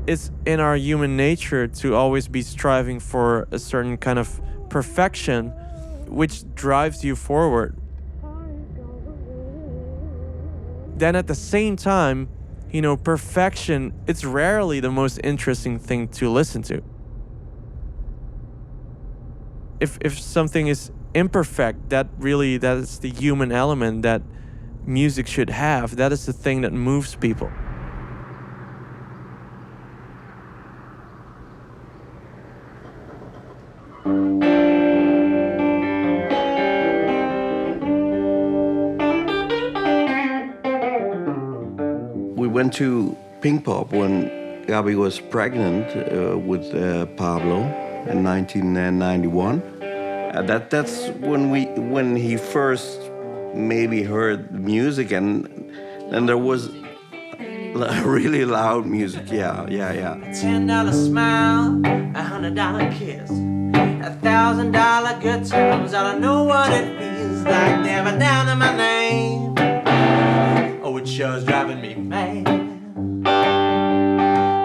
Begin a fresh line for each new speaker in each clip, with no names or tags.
It's in our human nature to always be striving for a certain kind of perfection, which drives you forward. Then at the same time, perfection, it's rarely the most interesting thing to listen to. If something is imperfect, that is the human element that music should have. That is the thing that moves people.
We went to Pinkpop when Gabi was pregnant with Pablo in 1991. That's when he first maybe heard music, and there was really loud music. Yeah.
$10 smile, $100 kiss, $1,000 good times. I don't know what it feels like, never down to my name. Oh, it sure's driving me mad.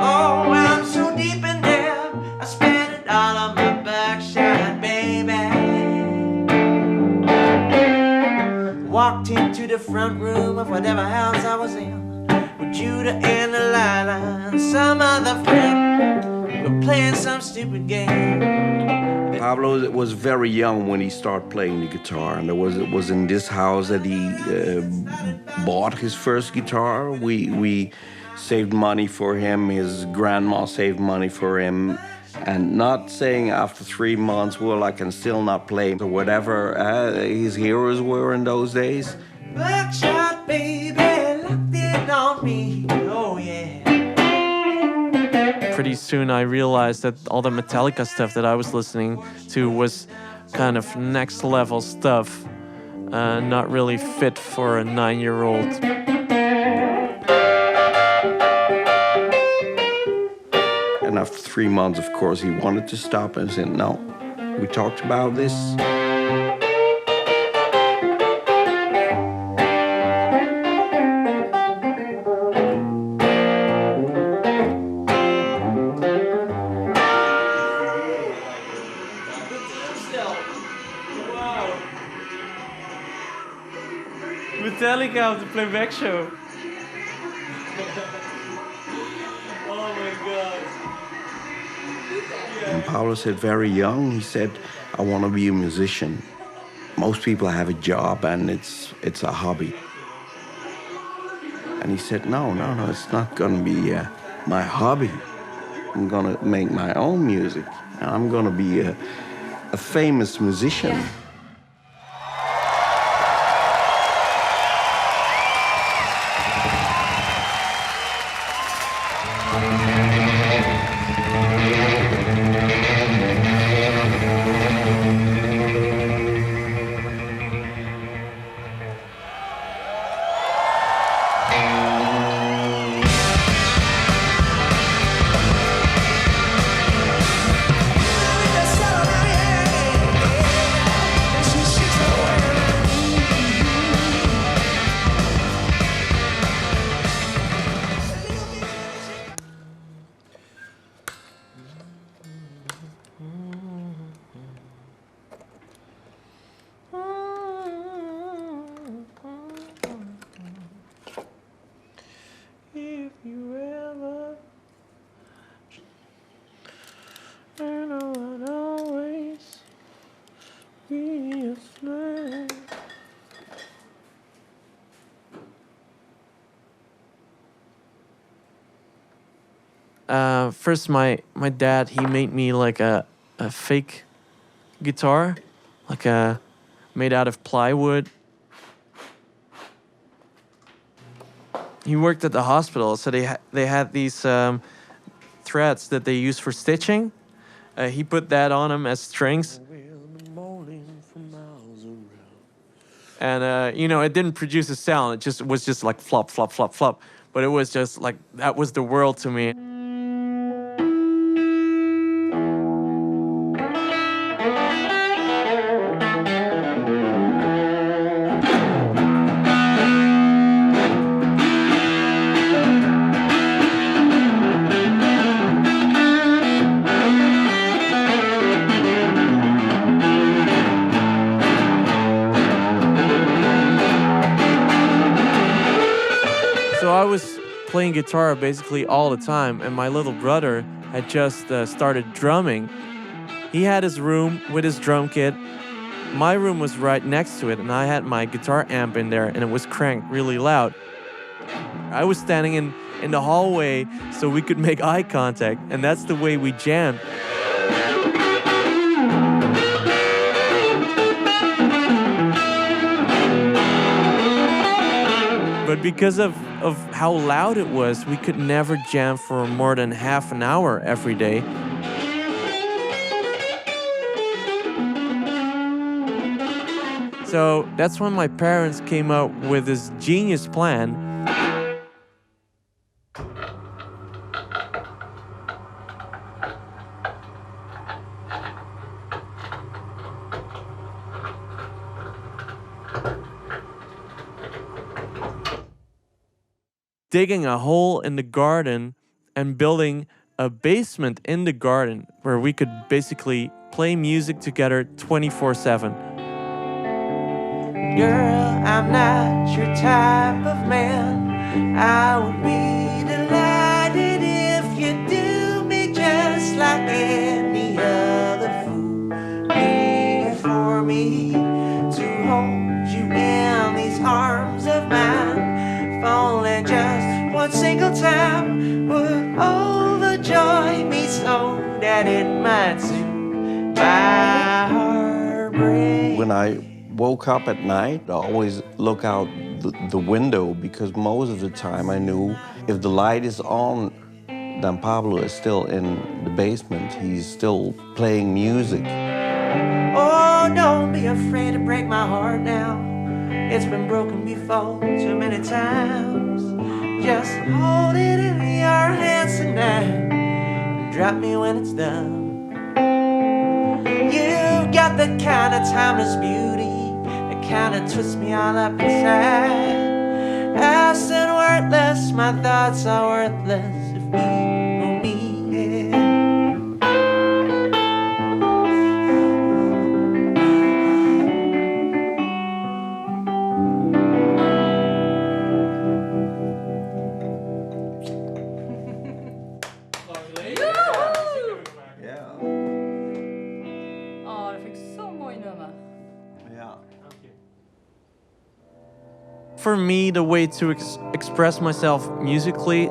Oh, I'm so deep in debt, I spent it all on my backshot, baby. Walked into the front room of whatever house I was in, with Judah and Delilah and some other friend. We're playing some stupid game.
Pablo was very young when he started playing the guitar, and it was in this house that he bought his first guitar. We saved money for him. His grandma saved money for him, and not saying after 3 months, well, I can still not play or whatever his heroes were in those days.
Blackshot baby, locked it on me. Oh yeah.
Pretty soon I realized that all the Metallica stuff that I was listening to was kind of next level stuff, not really fit for a 9-year-old.
And after 3 months, of course, he wanted to stop and said, no, we talked about this.
Metallica of the playback show. Oh my god.
And Pablo said very young, he said, I want to be a musician. Most people have a job and it's a hobby. And he said, no, it's not going to be my hobby. I'm going to make my own music. And I'm going to be a famous musician. Yeah.
First, my dad, he made me like a fake guitar, like made out of plywood. He worked at the hospital, so they had these threads that they use for stitching. He put that on them as strings. And, it didn't produce a sound. It just was just like flop, flop, flop, flop. But it was just like, that was the world to me. So I was playing guitar basically all the time, and my little brother had just started drumming. He had his room with his drum kit. My room was right next to it, and I had my guitar amp in there, and it was cranked really loud. I was standing in the hallway so we could make eye contact, and that's the way we jammed. But because of how loud it was, we could never jam for more than half an hour every day. So that's when my parents came up with this genius plan. Digging a hole in the garden and building a basement in the garden where we could basically play music together 24/7.
Girl, I'm not your type of man. I would be delighted if you do me just like any other fool. Be for me to hold you in these arms of mine. If only just one single time would overjoy me so that it might soothe my heartbreak.
When I woke up at night, I always look out the window because most of the time I knew if the light is on, then Pablo is still in the basement. He's still playing music.
Oh, don't be afraid to break my heart now. It's been broken before too many times. Just hold it in your hands tonight and drop me when it's done. You've got the kind of timeless beauty that kind of twists me all up inside. I said worthless, my thoughts are worthless if we won't be here.
Ja, det fick så många nummer.
For me, the way to express myself musically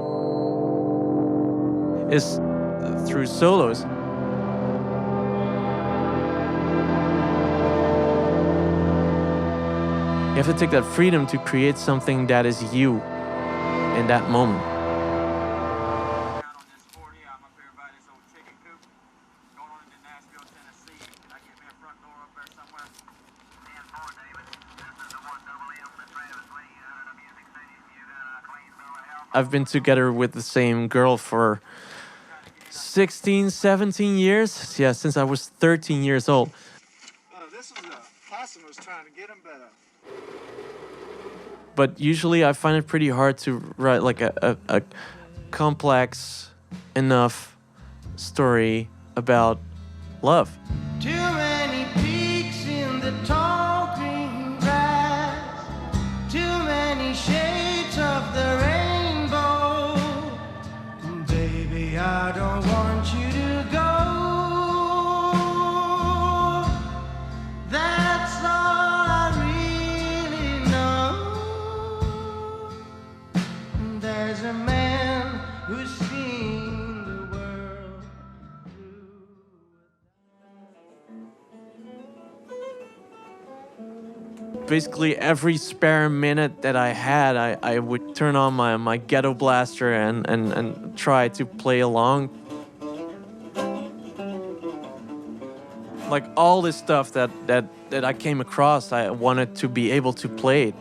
is through solos. You have to take that freedom to create something that is you in that moment. I've been together with the same girl for 16, 17 years. Yeah, since I was 13 years old.
This was Hassan was trying to get him better.
But usually I find it pretty hard to write like a complex enough story about love.
Too many peaks in the tall green grass. Too many shades of the rainbow. Baby, I don't want you to go. That's all I really know. There's a man who's seen the world through.
Basically every spare minute that I had, I would turn on my ghetto blaster and try to play along Like all this stuff that I came across, I wanted to be able to play it.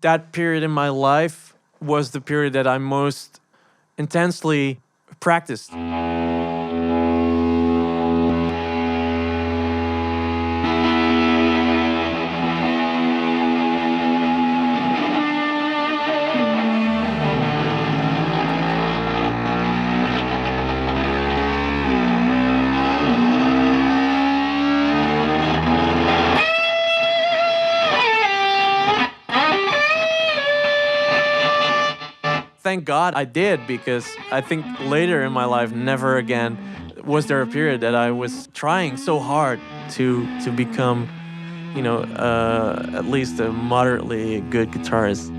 That period in my life was the period that I most intensely practiced. Thank God I did, because I think later in my life, never again was there a period that I was trying so hard to become, at least a moderately good guitarist.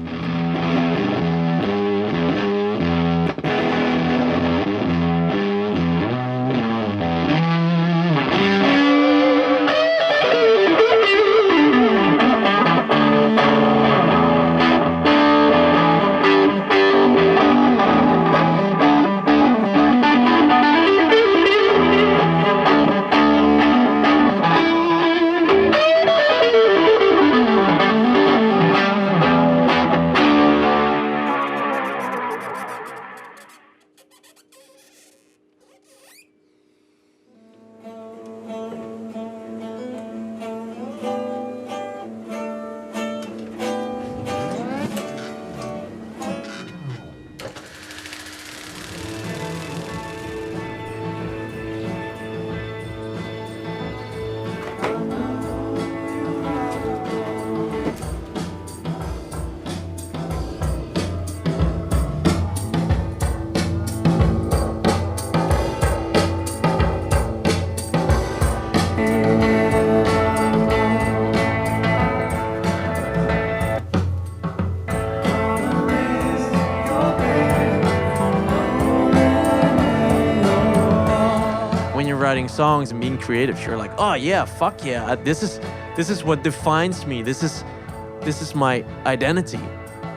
Writing songs and being creative, you're like, oh yeah, fuck yeah, this is what defines me. This is my identity,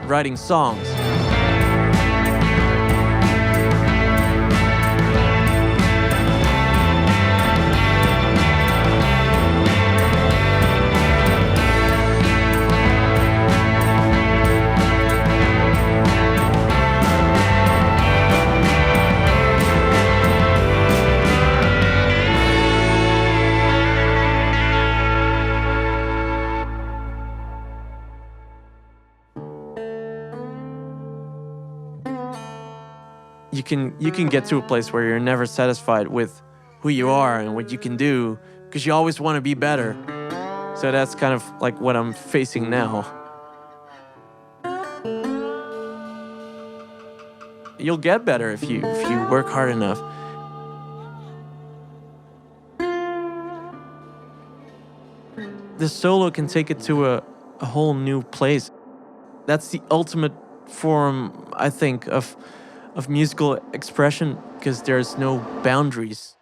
writing songs. You can get to a place where you're never satisfied with who you are and what you can do, because you always want to be better. So that's kind of like what I'm facing now. You'll get better if you work hard enough. The solo can take it to a whole new place. That's the ultimate form, I think, of musical expression, because there's no boundaries.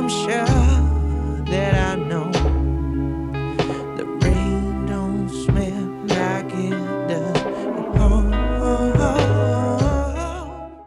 Hampshire.